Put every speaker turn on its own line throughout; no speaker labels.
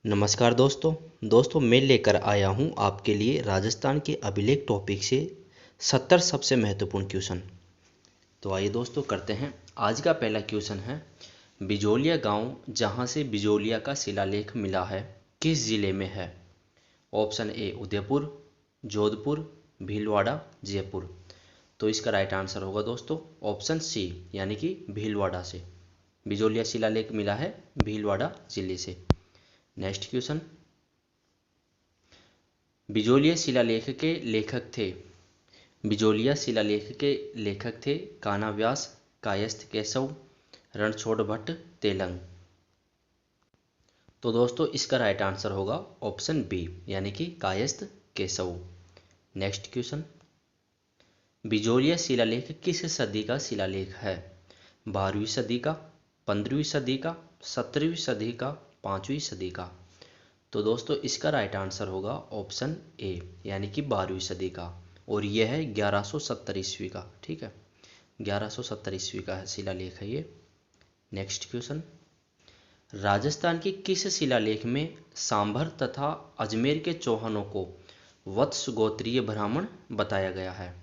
नमस्कार दोस्तों मैं लेकर आया हूं आपके लिए राजस्थान के अभिलेख टॉपिक से 70 सबसे महत्वपूर्ण क्वेश्चन। तो आइए दोस्तों करते हैं। आज का पहला क्वेश्चन है, बिजोलिया गांव जहां से बिजोलिया का शिलालेख मिला है किस जिले में है? Option A Udaipur, Jodhpur, Bhilwara, Jaipur. तो इसका राइट आंसर होगा दोस्तों ऑप्शन सी यानी कि भीलवाड़ा से। बिजोलिया शिलालेख मिला है भीलवाड़ा जिले से। नेक्स्ट क्वेश्चन, बिजोलिया शिलालेख के लेखक थे बिजोलिया शिलालेख के लेखक थे कान्हा व्यास, कायस्थ केशव, रणछोड़ भट्ट, तेलंग। तो दोस्तों इसका राइट आंसर होगा ऑप्शन बी यानी कि कायस्थ केशव। नेक्स्ट क्वेश्चन, बिजोलिया शिलालेख किस सदी का शिलालेख है? 12वीं सदी का, 15वीं सदी का, 17वीं सदी का, 5वीं सदी का। तो दोस्तों इसका राइट आंसर होगा ऑप्शन ए यानी कि 12वीं सदी का, और यह है 1170 ईस्वी का। ठीक है, 1170 ईस्वी का शिलालेख है ये। नेक्स्ट क्वेश्चन, राजस्थान के किस शिलालेख में सांभर तथा अजमेर के चौहानों को वत्स गोत्रीय ब्राह्मण बताया गया है?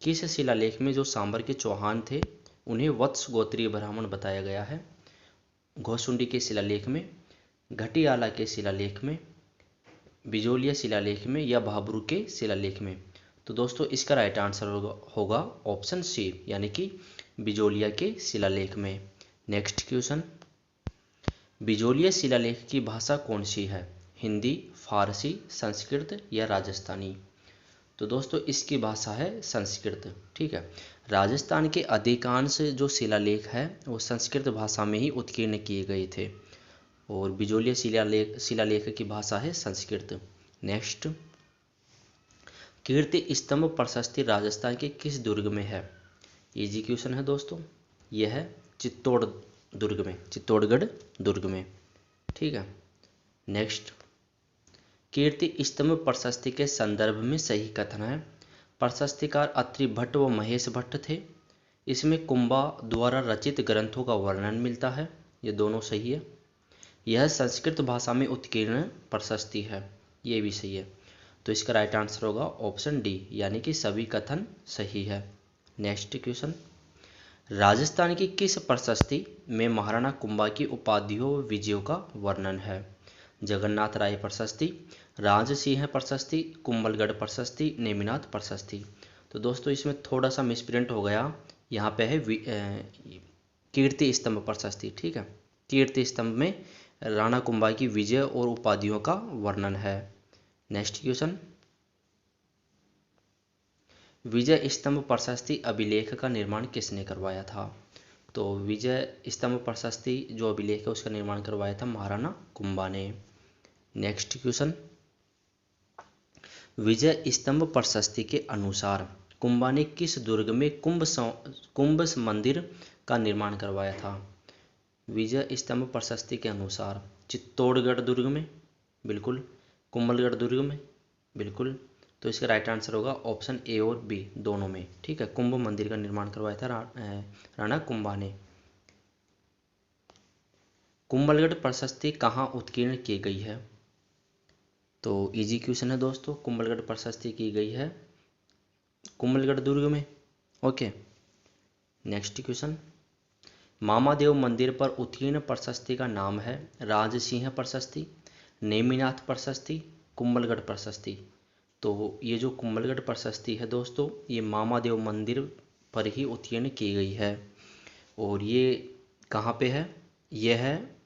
किस शिलालेख में जो सांभर के चौहान थे उन्हें वत्स गोत्रीय ब्राह्मण बताया गया है? घोसुंडी के शिलालेख में, घटियाला के शिलालेख में, बिजोलिया शिलालेख में, या भाबरू के शिलालेख में? तो दोस्तों इसका राइट आंसर होगा ऑप्शन सी यानी कि बिजोलिया के शिलालेख में। नेक्स्ट क्वेश्चन, बिजोलिया शिलालेख की भाषा कौन सी है? हिंदी, फारसी, संस्कृत या राजस्थानी? तो दोस्तों इसकी भाषा है संस्कृत। ठीक है, राजस्थान के अधिकांश जो शिलालेख है वो संस्कृत भाषा में ही उत्कीर्ण किए गए थे, और बिजोलिया शिलालेख की भाषा है संस्कृत। नेक्स्ट, कीर्ति स्तंभ प्रशस्ति राजस्थान के किस दुर्ग में है? इजी क्वेश्चन है दोस्तों, यह है चित्तौड़गढ़ दुर्ग में। ठीक है। नेक्स्ट, कीर्ति स्तंभ प्रशस्ति के संदर्भ में सही कथन है। प्रशस्तिकार अत्रि भट्ट व महेश भट्ट थे। इसमें कुंभा द्वारा रचित ग्रंथों का वर्णन मिलता है, ये दोनों सही है। यह संस्कृत भाषा में उत्कीर्ण प्रशस्ति है, ये भी सही है। तो इसका राइट आंसर होगा ऑप्शन डी यानी कि सभी कथन सही है। नेक्स्ट क्वेश्चन, राजस्थान की किस प्रशस्ति में महाराणा कुंभा की उपाधियों व विजयों का वर्णन है? जगन्नाथ राय प्रशस्ति, राज सिंह प्रशस्ति, कुंभलगढ़ प्रशस्ति, नेमिनाथ प्रशस्ति। तो दोस्तों इसमें थोड़ा सा मिसप्रिंट हो गया, यहाँ पे है कीर्ति स्तंभ प्रशस्ति। ठीक है, कीर्ति स्तंभ में राणा कुंभा की विजय और उपाधियों का वर्णन है। नेक्स्ट क्वेश्चन, विजय स्तंभ प्रशस्ति अभिलेख का निर्माण किसने करवाया था? तो विजय स्तंभ प्रशस्ति जो अभिलेख है उसका निर्माण करवाया था महाराणा कुंभा ने। नेक्स्ट क्वेश्चन, विजय स्तंभ प्रशस्ति के अनुसार कुंभा ने किस दुर्ग में कुंभ मंदिर का निर्माण करवाया था? विजय स्तंभ प्रशस्ति के अनुसार चित्तौड़गढ़ दुर्ग में, बिल्कुल। कुंभलगढ़ दुर्ग में, बिल्कुल। तो इसका राइट आंसर होगा ऑप्शन ए और बी दोनों में। ठीक है, कुंभ मंदिर का निर्माण करवाया था राणा कुंभा ने। कुंभलगढ़ प्रशस्ति कहाँ उत्कीर्ण की गई है? तो इजी क्वेश्चन है दोस्तों, कुंभलगढ़ प्रशस्ति की गई है कुंभलगढ़ दुर्ग में। ओके। नेक्स्ट क्वेश्चन, मामादेव मंदिर पर उत्कीर्ण प्रशस्ति का नाम है राज सिंह प्रशस्ति, नेमिनाथ प्रशस्ति, कुंभलगढ़ प्रशस्ति। तो ये जो कुंभलगढ़ प्रशस्ति है दोस्तों, ये मामादेव मंदिर पर ही उत्कीर्ण की गई है, और ये कहाँ पे है? यह है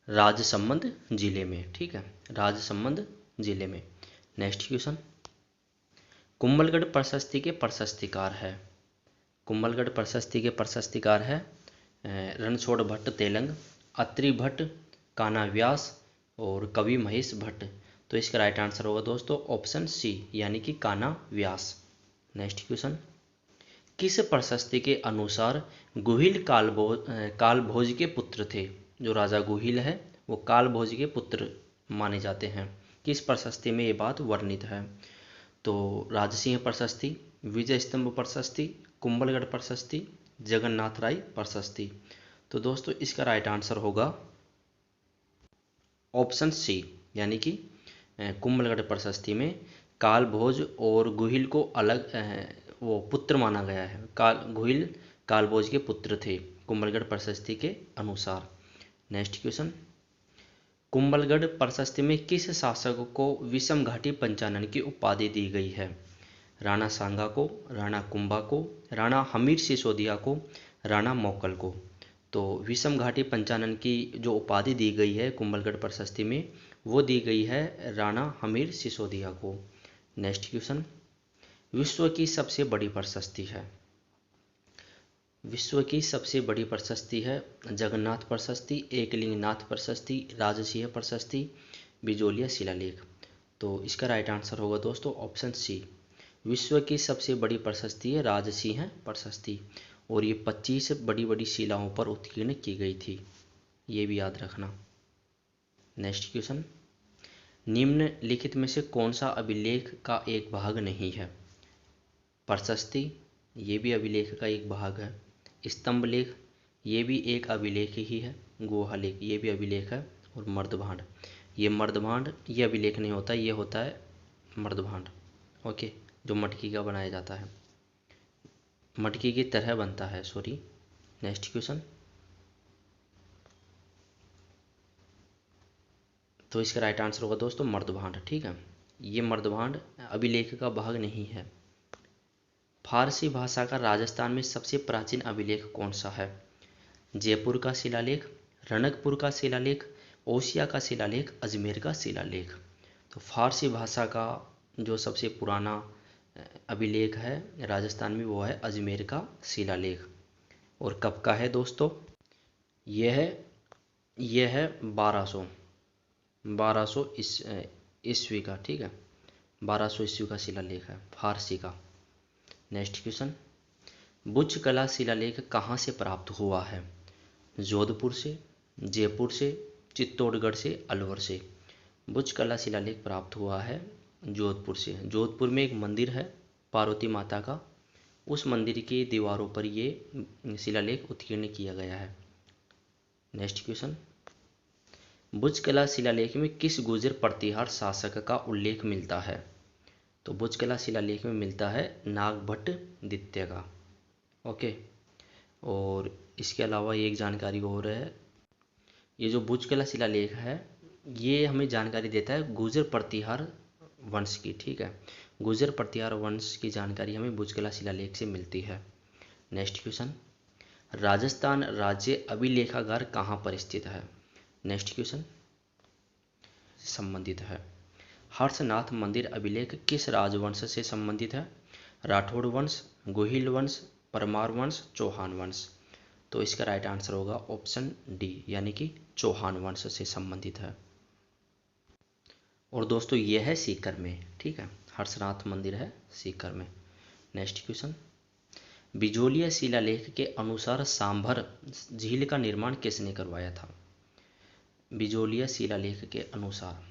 राजसमंद जिले में। ठीक है, राजसमंद जिले में। नेक्स्ट क्वेश्चन, कुंभलगढ़ प्रशस्ति के प्रशस्तिकार है कुंभलगढ़ प्रशस्ति के प्रशस्तिकार है रणछोड़ भट्ट तेलंग, अत्रि भट्ट, कान्हा व्यास और कवि महेश भट्ट। तो इसका राइट आंसर होगा दोस्तों ऑप्शन सी यानी कि कान्हा व्यास। नेक्स्ट क्वेश्चन, किस प्रशस्ति के अनुसार गुहिल कालभोज के पुत्र थे? जो राजा गुहिल है वो कालभोज के पुत्र माने जाते हैं। किस प्रशस्ति में ये बात वर्णित है? तो राजसिंह प्रशस्ति, विजय स्तंभ प्रशस्ति, कुंभलगढ़ प्रशस्ति, जगन्नाथ राय प्रशस्ति। तो दोस्तों इसका राइट आंसर होगा ऑप्शन सी, यानी कि कुंभलगढ़ प्रशस्ति में कालभोज और गुहिल को अलग वो पुत्र माना गया है। गुहिल कालभोज के पुत्र थे कुंभलगढ़ प्रशस्ति के अनुसार। नेक्स्ट क्वेश्चन, कुंभलगढ़ प्रशस्ति में किस शासक को विषम घाटी पंचानन की उपाधि दी गई है? राणा सांगा को, राणा कुंभा को, राणा हमीर सिसोदिया को, राणा मोकल को। तो विषम घाटी पंचानन की जो उपाधि दी गई है कुंभलगढ़ प्रशस्ति में, वो दी गई है राणा हमीर सिसोदिया को। नेक्स्ट क्वेश्चन, विश्व की सबसे बड़ी प्रशस्ति है? विश्व की सबसे बड़ी प्रशस्ति है जगन्नाथ प्रशस्ति, एकलिंगनाथ प्रशस्ति, राजसिंह प्रशस्ति, बिजोलिया शिलालेख। तो इसका राइट आंसर होगा दोस्तों ऑप्शन सी। विश्व की सबसे बड़ी प्रशस्ति है राजसिंह प्रशस्ति, और ये 25 बड़ी बड़ी शिलाओं पर उत्कीर्ण की गई थी, ये भी याद रखना। नेक्स्ट क्वेश्चन, निम्नलिखित में से कौन सा अभिलेख का एक भाग नहीं है? प्रशस्ति, ये भी अभिलेख का एक भाग है। स्तंभ लेख, ये भी एक अभिलेख ही है। गुहा लेख, ये भी अभिलेख है। और मर्दभांड, ये मर्दभांड ये अभिलेख नहीं होता, ये होता है मर्दभांड। ओके, जो मटकी का बनाया जाता है, मटकी की तरह बनता है, सॉरी। नेक्स्ट क्वेश्चन, तो इसका राइट आंसर होगा दोस्तों मर्दभांड। ठीक है, ये मर्दभांड अभिलेख का भाग नहीं है। फारसी भाषा का राजस्थान में सबसे प्राचीन अभिलेख कौन सा है? जयपुर का शिलालेख, रणकपुर का शिलालेख, ओसिया का शिलालेख, अजमेर का शिलालेख। तो फारसी भाषा का जो सबसे पुराना अभिलेख है राजस्थान में, वो है अजमेर का शिलालेख। और कब का है दोस्तों? यह है 1200 ईस्वी का। ठीक है, 1200 ईस्वी का शिलालेख है फारसी का। नेक्स्ट क्वेश्चन, बुच्च कला शिलालेख कहाँ से प्राप्त हुआ है? जोधपुर से, जयपुर से, चित्तौड़गढ़ से, अलवर से। बुच्च कला शिलालेख प्राप्त हुआ है जोधपुर से। जोधपुर में एक मंदिर है पार्वती माता का, उस मंदिर की दीवारों पर ये शिलालेख उत्कीर्ण किया गया है। नेक्स्ट क्वेश्चन, बुच्च कला शिलालेख में किस गुर्जर प्रतिहार शासक का उल्लेख मिलता है? तो बुच्च कला शिलालेख में मिलता है नागभट्ट द्वितीय का। ओके, और इसके अलावा एक जानकारी और है, ये जो बुच्च कला शिलालेख है ये हमें जानकारी देता है गुर्जर प्रतिहार वंश की। ठीक है, गुर्जर प्रतिहार वंश की जानकारी हमें बुच्च कला शिलालेख से मिलती है। नेक्स्ट क्वेश्चन, राजस्थान राज्य अभिलेखागार कहाँ पर स्थित है? नेक्स्ट क्वेश्चन संबंधित है। हर्षनाथ मंदिर अभिलेख किस राजवंश से संबंधित है? राठौड़ वंश, गोहिल वंश, परमार वंश, चौहान वंश। तो इसका राइट आंसर होगा ऑप्शन डी, यानी कि चौहान वंश से संबंधित है। और दोस्तों ये है सीकर में। ठीक है, हर्षनाथ मंदिर है सीकर में। नेक्स्ट क्वेश्चन, बिजोलिया शिलालेख के अनुसार सांभर झील का निर्माण किसने करवाया था? बिजोलिया शिलालेख के अनुसार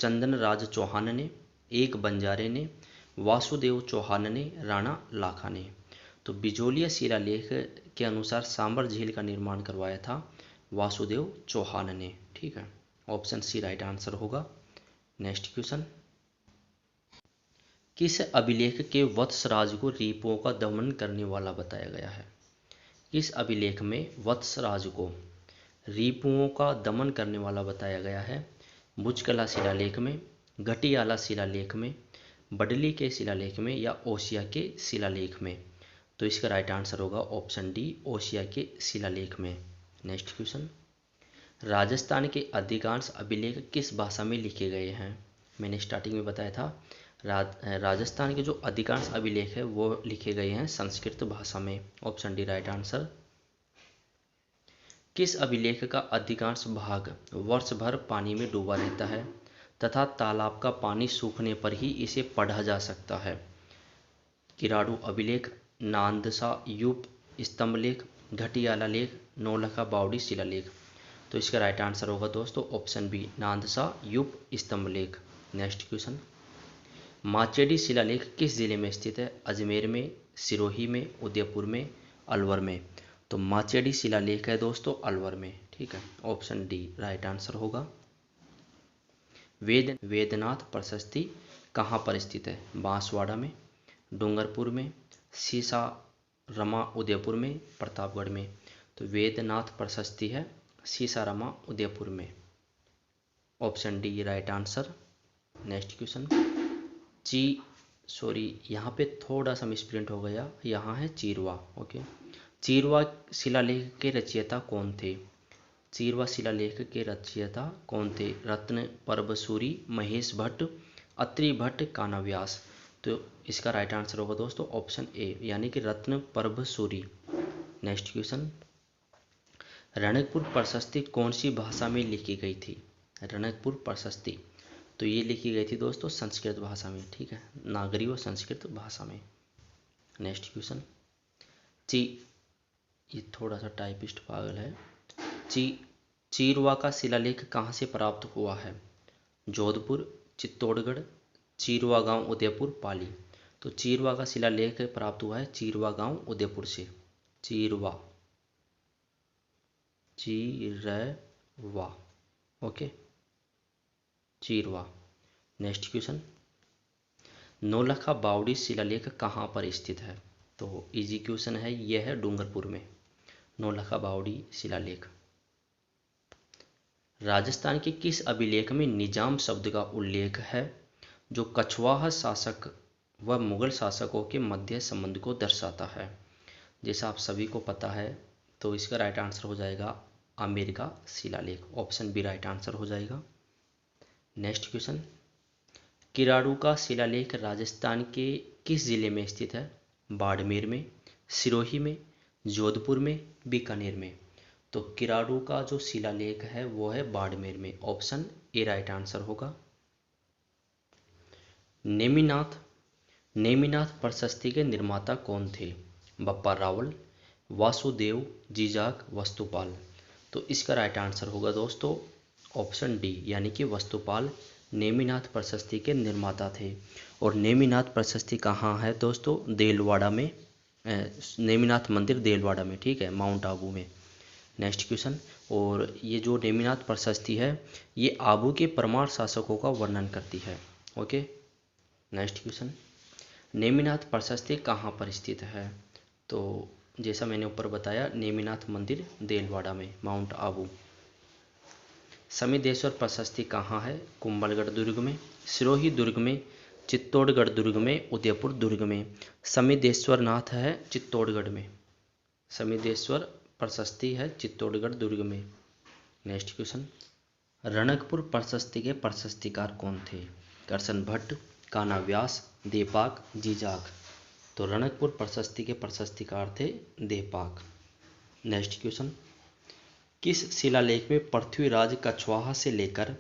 चंदन राज चौहान ने, एक बंजारे ने, वासुदेव चौहान ने, राणा लाखा ने। तो बिजोलिया शिलालेख के अनुसार सांभर झील का निर्माण करवाया था वासुदेव चौहान ने। ठीक है, ऑप्शन सी राइट आंसर होगा। नेक्स्ट क्वेश्चन, किस अभिलेख के वत्सराज को रिपुओं का दमन करने वाला बताया गया है? किस अभिलेख में वत्सराज को रिपुओं का दमन करने वाला बताया गया है? बुच्च कला शिलालेख में, घटियाला शिलालेख में, बडली के शिलालेख में, या ओसिया के शिलालेख में। तो इसका राइट आंसर होगा ऑप्शन डी, ओसिया के शिलालेख में। नेक्स्ट क्वेश्चन, राजस्थान के अधिकांश अभिलेख किस भाषा में लिखे गए हैं? मैंने स्टार्टिंग में बताया था राजस्थान के जो अधिकांश अभिलेख है वो लिखे गए हैं संस्कृत भाषा में। Option D right answer. किस अभिलेख का अधिकांश भाग वर्ष भर पानी में डूबा रहता है तथा तालाब का पानी सूखने पर ही इसे पढ़ा जा सकता है? किराड़ू अभिलेख, नांदसा यूप स्तंभ लेख, घटियाला लेख, नौलखा बावड़ी शिलालेख। तो इसका राइट आंसर होगा दोस्तों ऑप्शन बी, नांदसा यूप स्तंभ लेख। नेक्स्ट क्वेश्चन, माचेडी शिलालेख किस जिले में स्थित है? अजमेर में, सिरोही में, उदयपुर में, अलवर में। तो माचेडी शिलालेख है दोस्तों अलवर में। ठीक है, ऑप्शन डी राइट आंसर होगा। वेदनाथ प्रशस्ति कहाँ पर स्थित है? बांसवाड़ा में, डूंगरपुर में, सीसारामा उदयपुर में, प्रतापगढ़ में। तो वेदनाथ प्रशस्ति है सीसारामा उदयपुर में, option D right answer. Next question, यहाँ पे थोड़ा सा मिसप्रिंट हो गया, यहाँ है चीरवा। ओके, चीरवा शिलालेख के रचयिता कौन थे? चीरवा शिलालेख के रचयिता कौन थे? रत्न परबसूरी, महेश भट्ट, अत्रि भट्ट, कानाव्यास। तो इसका राइट आंसर होगा दोस्तों ऑप्शन ए, यानी कि रत्न परबसूरी। नेक्स्ट क्वेश्चन, रणकपुर प्रशस्ति कौन सी भाषा में लिखी गई थी? रणकपुर प्रशस्ति तो ये लिखी गई थी दोस्तों संस्कृत भाषा में, ठीक है, नागरी व संस्कृत भाषा में। नेक्स्ट क्वेश्चन, ये थोड़ा सा टाइपिस्ट पागल है। चीरवा का शिलालेख कहाँ से प्राप्त हुआ है? जोधपुर, चित्तौड़गढ़, चीरवा गांव, उदयपुर, पाली। तो चीरवा का शिलालेख प्राप्त हुआ है चीरवा गांव, उदयपुर से। चीरवा, ओके, चीरवा। नेक्स्ट क्वेश्चन, नौलखा बावड़ी शिलालेख कहाँ पर स्थित है? तो इजी क्वेश्चन है, यह है डूंगरपुर में, नौलखा बावड़ी शिलालेख। राजस्थान के किस अभिलेख में निजाम शब्द का उल्लेख है जो कछवाहा शासक व मुगल शासकों के मध्य संबंध को दर्शाता है? जैसा आप सभी को पता है, तो इसका राइट आंसर हो जाएगा आमेर का शिलालेख, ऑप्शन बी राइट आंसर हो जाएगा। नेक्स्ट क्वेश्चन, किराड़ू का शिलालेख राजस्थान के किस जिले में स्थित है? बाड़मेर में, सिरोही में, जोधपुर में, बीकानेर में। तो किराड़ू का जो शिलालेख है वो है बाड़मेर में, ऑप्शन ए राइट आंसर होगा। नेमिनाथ प्रशस्ति के निर्माता कौन थे? बप्पा रावल, वासुदेव, जीजाक, वस्तुपाल। तो इसका राइट आंसर होगा दोस्तों ऑप्शन डी, यानी कि वस्तुपाल नेमिनाथ प्रशस्ति के निर्माता थे। और नेमिनाथ प्रशस्ति कहाँ है दोस्तों? देलवाड़ा में, नेमिनाथ मंदिर देलवाड़ा में, ठीक है, माउंट आबू में। नेक्स्ट क्वेश्चन, और ये जो नेमिनाथ प्रशस्ति है ये आबू के परमार शासकों का वर्णन करती है। ओके, नेक्स्ट क्वेश्चन, नेमिनाथ प्रशस्ति कहाँ पर स्थित है? तो जैसा मैंने ऊपर बताया, नेमिनाथ मंदिर देलवाड़ा में, माउंट आबू। समिदेश्वर प्रशस्ति कहाँ है? कुंभलगढ़ दुर्ग में, सिरोही दुर्ग में, चित्तौड़गढ़ दुर्ग में, उदयपुर दुर्ग में। समिदेश्वर नाथ है चित्तौड़गढ़ में, समिदेश्वर प्रशस्ति है चित्तौड़गढ़ दुर्ग में। नेक्स्ट क्वेश्चन, रणकपुर प्रशस्ति के प्रशस्तिकार कौन थे? करसन भट्ट, कानाव्यास, देपाक, जीजाक। तो रणकपुर प्रशस्ति के प्रशस्तिकार थे देपाक। नेक्स्ट क्वेश्चन, किस शिलालेख में पृथ्वीराज कछवाहा से लेकर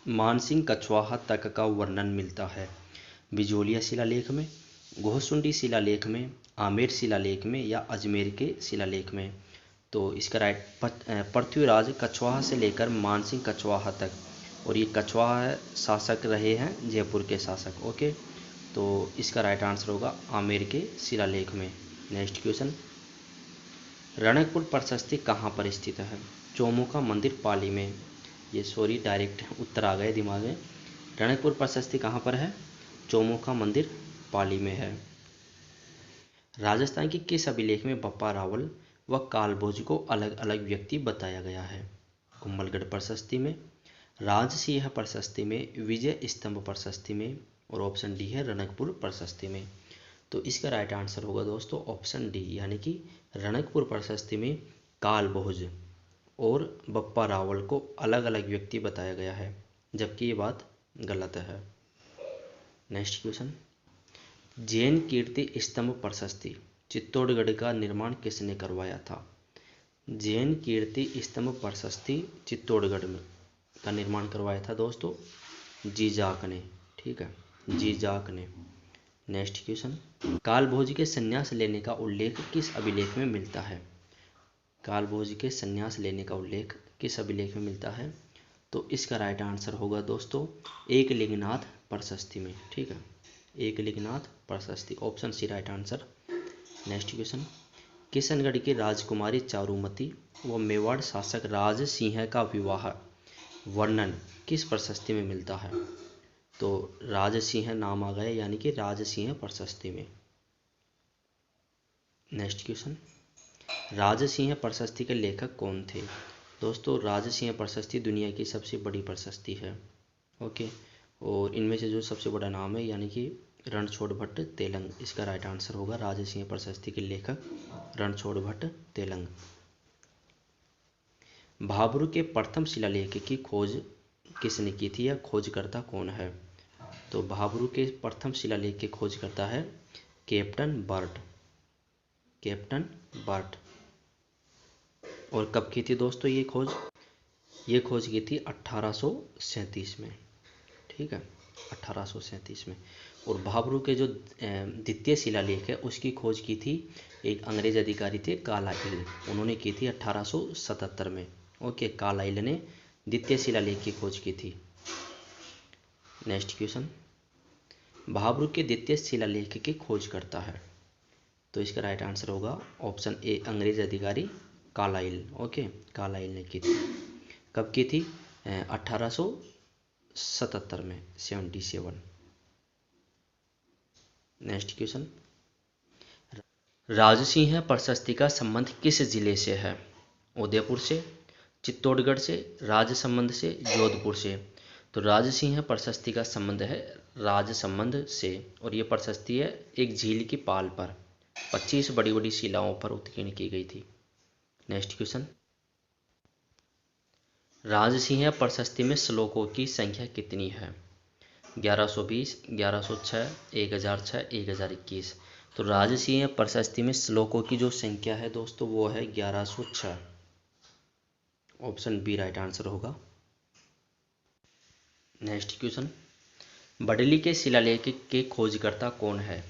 मानसिंह कछवाहा तक का वर्णन मिलता है? बिजोलिया शिलालेख में, घोसुंडी शिलालेख में, आमेर शिलालेख में या अजमेर के शिलालेख में? तो इसका राइट, पृथ्वीराज कछवाहा से लेकर मानसिंह कछवाहा तक, और ये कछवाहा शासक रहे हैं जयपुर के शासक। ओके, तो इसका राइट आंसर होगा आमेर के शिलालेख में। नेक्स्ट क्वेश्चन, रणकपुर प्रशस्ति कहाँ पर स्थित है? चौमुखा मंदिर पाली में। ये सॉरी डायरेक्ट उत्तर आ गए दिमाग में। रणकपुर प्रशस्ति कहाँ पर है? चौमुखा मंदिर पाली में है। राजस्थान के किस अभिलेख में बप्पा रावल व कालभोज को अलग अलग व्यक्ति बताया गया है? कुंभलगढ़ प्रशस्ति में, राजसिंह प्रशस्ति में, विजय स्तंभ प्रशस्ति में, और ऑप्शन डी है रणकपुर प्रशस्ति में। तो इसका राइट आंसर होगा दोस्तों ऑप्शन डी, यानी कि रणकपुर प्रशस्ति में कालभोज और बप्पा रावल को अलग अलग व्यक्ति बताया गया है, जबकि ये बात गलत है। नेक्स्ट क्वेश्चन, जैन कीर्ति स्तंभ प्रशस्ति चित्तौड़गढ़ का निर्माण किसने करवाया था? जैन कीर्ति स्तंभ प्रशस्ति चित्तौड़गढ़ में का निर्माण करवाया था दोस्तों जीजाक ने, ठीक है, जीजाक ने। नेक्स्ट क्वेश्चन, कालभोज के संन्यास लेने का उल्लेख किस अभिलेख में मिलता है? कालभोज के संन्यास लेने का उल्लेख किस अभिलेख में मिलता है? तो इसका राइट आंसर होगा दोस्तों एकलिंगनाथ प्रशस्ति में, ठीक है, एकलिंगनाथ प्रशस्ति, option C right answer. Next question, Kishangarh की राजकुमारी चारुमती व मेवाड़ शासक राज सिंह का विवाह वर्णन किस प्रशस्ति में मिलता है? तो राज सिंह नाम आ गया, यानी कि राज सिंह प्रशस्ति में। नेक्स्ट क्वेश्चन, राज सिंह प्रशस्ति के लेखक कौन थे? दोस्तों राज सिंह प्रशस्ति दुनिया की सबसे बड़ी प्रशस्ति है। ओके, और इनमें से जो सबसे बड़ा नाम है यानी कि रणछोड़ भट्ट तेलंग, इसका राइट आंसर होगा। राज सिंह प्रशस्ति के लेखक रणछोड़ भट्ट तेलंग। भाब्रू के प्रथम शिलालेख की खोज किसने की थी या खोजकर्ता कौन है? तो भाब्रू के प्रथम शिलालेख के खोजकर्ता है कैप्टन बर्ट। Captain Burt. और कब की थी दोस्तों ये खोज? ये खोज की थी 1837 में। ठीक है, 1837 में। और भाब्रू के जो द्वितीय शिलालेख है उसकी खोज की थी एक अंग्रेज अधिकारी थे कार्लाइल, उन्होंने की थी 1877 में। ओके, कार्लाइल ने द्वितीय शिलालेख की खोज की थी। नेक्स्ट क्वेश्चन, भाब्रू के द्वितीय शिलालेख की खोज करता है? तो इसका राइट आंसर होगा ऑप्शन ए, अंग्रेज अधिकारी कार्लाइल। ओके, कार्लाइल ने की थी। कब की थी? 1877 में, 77। नेक्स्ट क्वेश्चन, राजसिंह प्रशस्ति का संबंध किस जिले से है? उदयपुर से, चित्तौड़गढ़ से, राजसमंद से, जोधपुर से। तो राजसिंह प्रशस्ति का संबंध है राजसमंद से, और ये प्रशस्ति है एक झील की पाल पर 25 बड़ी बड़ी शिलाओं पर उत्कीर्ण की गई थी। नेक्स्ट क्वेश्चन, राजसिंह प्रशस्ति में श्लोकों की संख्या कितनी है? 1120, 1106, 1006, 1021। तो राजसिंह प्रशस्ति में श्लोकों की जो संख्या है दोस्तों वो है 1106। ऑप्शन बी राइट आंसर होगा। नेक्स्ट क्वेश्चन, बडली के शिलालेख के खोजकर्ता कौन है?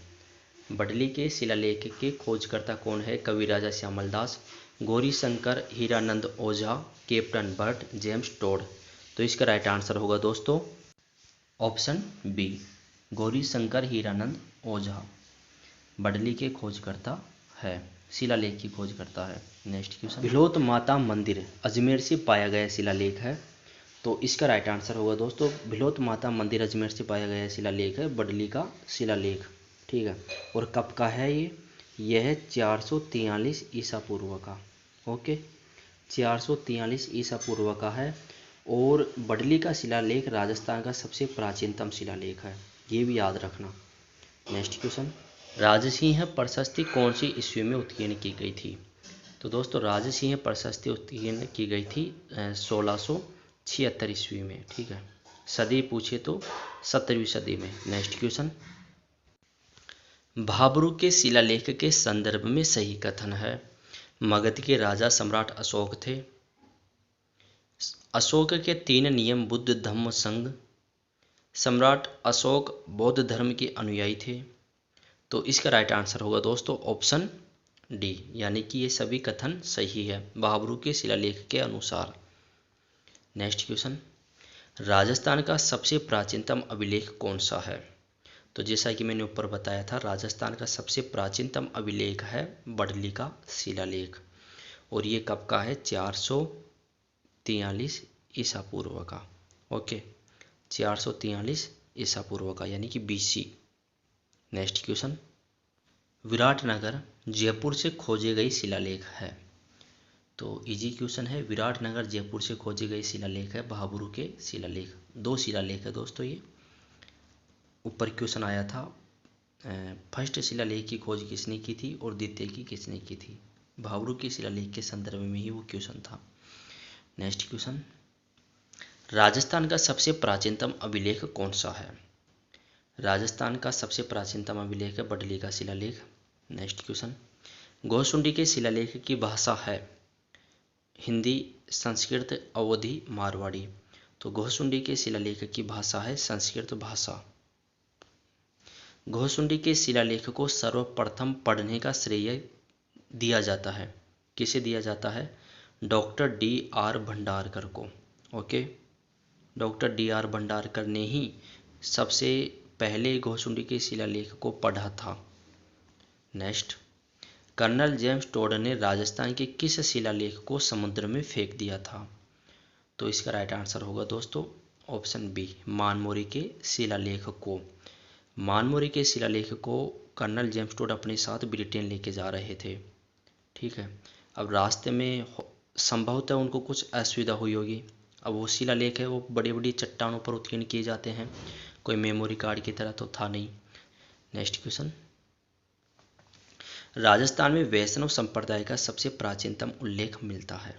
बडली के शिलालेख के खोजकर्ता कौन है? कविराजा श्यामलदास, गौरीशंकर हीरानंद ओझा, कैप्टन बर्ट, जेम्स टोड। तो इसका राइट आंसर होगा दोस्तों ऑप्शन बी, गौरीशंकर हीरानंद ओझा बडली के खोजकर्ता है, शिलालेख की खोज करता है। नेक्स्ट क्वेश्चन, भिलोत माता मंदिर अजमेर से पाया गया शिलालेख है? तो इसका राइट आंसर होगा दोस्तों भिलोत माता मंदिर अजमेर से पाया गया शिलालेख है बडली का शिलालेख। ठीक है, और कब का है ये? यह है 443 ईसा पूर्व का। ओके, 443 ईसा पूर्व का है। और बडली का शिलालेख राजस्थान का सबसे प्राचीनतम शिलालेख है, ये भी याद रखना। नेक्स्ट क्वेश्चन, राजसिंह प्रशस्ति कौन सी ईस्वी में उत्कीर्ण की गई थी? तो दोस्तों राजसिंह प्रशस्ति उत्कीर्ण की गई थी 1676 ईस्वी में। ठीक है, सदी पूछे तो 17वीं सदी में। नेक्स्ट क्वेश्चन, भाब्रू के शिलालेख के संदर्भ में सही कथन है? मगध के राजा सम्राट अशोक थे। अशोक के 3 नियम बुद्ध धम्म संघ। सम्राट अशोक बौद्ध धर्म के अनुयायी थे। तो इसका राइट आंसर होगा दोस्तों ऑप्शन डी, यानी कि ये सभी कथन सही है भाब्रू के शिलालेख के अनुसार। नेक्स्ट क्वेश्चन, राजस्थान का सबसे प्राचीनतम अभिलेख कौन सा है? तो जैसा कि मैंने ऊपर बताया था राजस्थान का सबसे प्राचीनतम अभिलेख है बडली का शिलालेख, और ये कब का है? 443 ईसा पूर्व का। ओके, 443 ईसा पूर्व का, यानी कि BC। Next question, Viratnagar Jaipur से खोजी गई शिलालेख है? तो इजी क्वेश्चन है, विराटनगर जयपुर से खोजी गई शिलालेख है भाब्रू के शिलालेख। 2 शिलालेख है दोस्तों ये। ऊपर क्वेश्चन आया था फर्स्ट शिलालेख की खोज किसने की थी और द्वितीय की किसने की थी? भाब्रू के शिलालेख के संदर्भ में ही वो क्वेश्चन था। नेक्स्ट क्वेश्चन, राजस्थान का सबसे प्राचीनतम अभिलेख कौन सा है? राजस्थान का सबसे प्राचीनतम अभिलेख है बडली का शिलालेख। नेक्स्ट क्वेश्चन, गोसुंडी के शिलालेख की भाषा है हिंदी, संस्कृत, अवधी, मारवाड़ी। तो गोसुंडी के शिलालेख की भाषा है संस्कृत भाषा। गोसुंडी के शिलालेख को सर्वप्रथम पढ़ने का श्रेय दिया जाता है, किसे दिया जाता है? Doctor D.R. भंडारकर को। Okay, doctor D.R. भंडारकर ने ही सबसे पहले गोसुंडी के शिलालेख को पढ़ा था। नेक्स्ट, कर्नल जेम्स टोड ने राजस्थान के किस शिलालेख को समुद्र में फेंक दिया था? तो इसका राइट आंसर होगा दोस्तों ऑप्शन बी, मानमोरी के शिलालेख को। मानमोरी के शिलालेख को कर्नल जेम्स टोड अपने साथ ब्रिटेन लेके जा रहे थे। ठीक है, अब रास्ते में संभवतः उनको कुछ असुविधा हुई होगी। अब वो शिलालेख है वो बड़ी बड़ी चट्टानों पर उत्कीर्ण किए जाते हैं, कोई मेमोरी कार्ड की तरह तो था नहीं। नेक्स्ट क्वेश्चन, राजस्थान में वैष्णव संप्रदाय का सबसे प्राचीनतम उल्लेख मिलता है?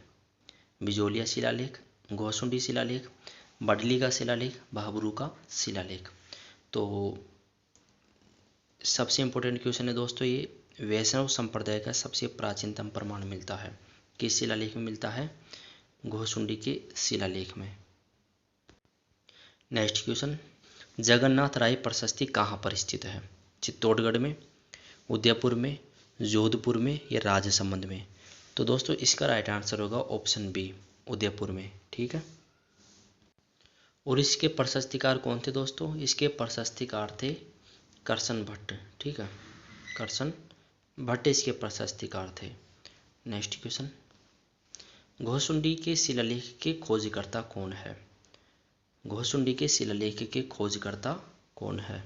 बिजोलिया शिलालेख, गोसुंडी शिलालेख, बडली का शिलालेख, भाबरू का शिलालेख। तो सबसे इंपॉर्टेंट क्वेश्चन है दोस्तों ये, वैष्णव संप्रदाय का सबसे प्राचीनतम प्रमाण मिलता है किस शिलालेख में मिलता है? घोसुंडी के शिलालेख में। नेक्स्ट क्वेश्चन, जगन्नाथ राय प्रशस्ति कहाँ पर स्थित है? चित्तौड़गढ़ में, उदयपुर में, जोधपुर में या राजसमंद में? तो दोस्तों इसका राइट आंसर होगा ऑप्शन बी, उदयपुर में। ठीक है, और इसके प्रशस्तिकार कौन थे दोस्तों? इसके प्रशस्तिकार थे करसन भट्ट। ठीक है, करसन भट्ट इसके प्रशस्तिकार थे। नेक्स्ट क्वेश्चन, घोसुंडी के शिलालेख के खोजकर्ता कौन है? घोसुंडी के शिलालेख के खोजकर्ता कौन है?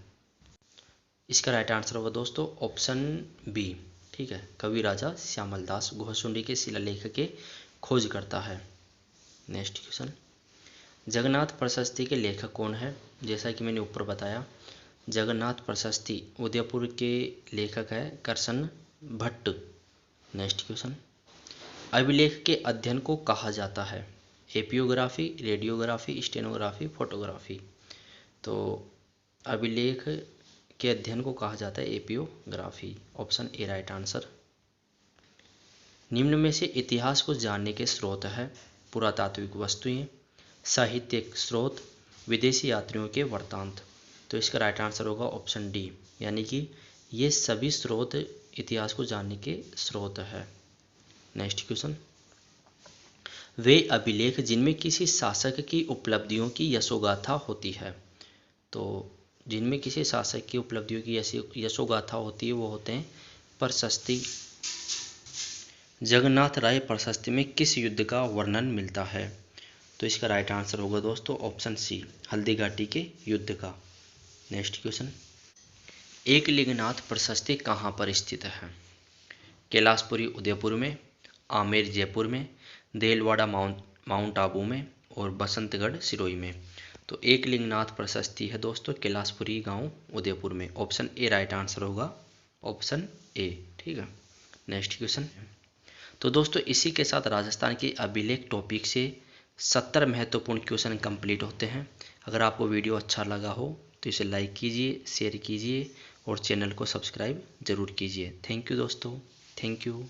इसका राइट आंसर होगा दोस्तों ऑप्शन बी। ठीक है, कवि राजा श्यामल दास घोसुंडी के शिलालेख के खोजकर्ता है। नेक्स्ट क्वेश्चन, जगन्नाथ प्रशस्ति के लेखक कौन है? जैसा कि मैंने ऊपर बताया, जगन्नाथ प्रशस्ति उदयपुर के लेखक है करसन भट्ट। नेक्स्ट क्वेश्चन, अभिलेख के अध्ययन को कहा जाता है? Epigraphy, radiography, stenography, photography. तो अभिलेख के अध्ययन को कहा जाता है epigraphy. Option A right answer. निम्न में से इतिहास को जानने के स्रोत है? पुरातात्विक वस्तुएं, साहित्यिक स्रोत, विदेशी यात्रियों के वृत्तांत। तो इसका राइट आंसर होगा ऑप्शन डी, यानी कि ये सभी स्रोत इतिहास को जानने के स्रोत है। नेक्स्ट क्वेश्चन, वे अभिलेख जिनमें किसी शासक की उपलब्धियों की यशोगाथा होती है? तो जिनमें किसी शासक की उपलब्धियों की यशोगाथा होती है वो होते हैं प्रशस्ति। जगन्नाथ राय प्रशस्ति में किस युद्ध का वर्णन मिलता है? तो इसका राइट आंसर होगा दोस्तों ऑप्शन सी, हल्दी घाटी के युद्ध का। नेक्स्ट क्वेश्चन, एकलिंगनाथ प्रशस्ति कहाँ पर स्थित है? कैलाशपुरी उदयपुर में, आमेर जयपुर में, देलवाड़ा माउंट आबू में और बसंतगढ़ सिरोही में। तो एकलिंगनाथ प्रशस्ति है दोस्तों कैलाशपुरी गांव उदयपुर में। ऑप्शन ए राइट आंसर होगा, ऑप्शन ए। ठीक है, नेक्स्ट क्वेश्चन। तो दोस्तों इसी के साथ राजस्थान के अभिलेख टॉपिक से 70 महत्वपूर्ण क्वेश्चन कंप्लीट होते हैं। अगर आपको वीडियो अच्छा लगा हो तो इसे लाइक कीजिए, शेयर कीजिए और चैनल को सब्सक्राइब जरूर कीजिए। थैंक यू दोस्तों, थैंक यू।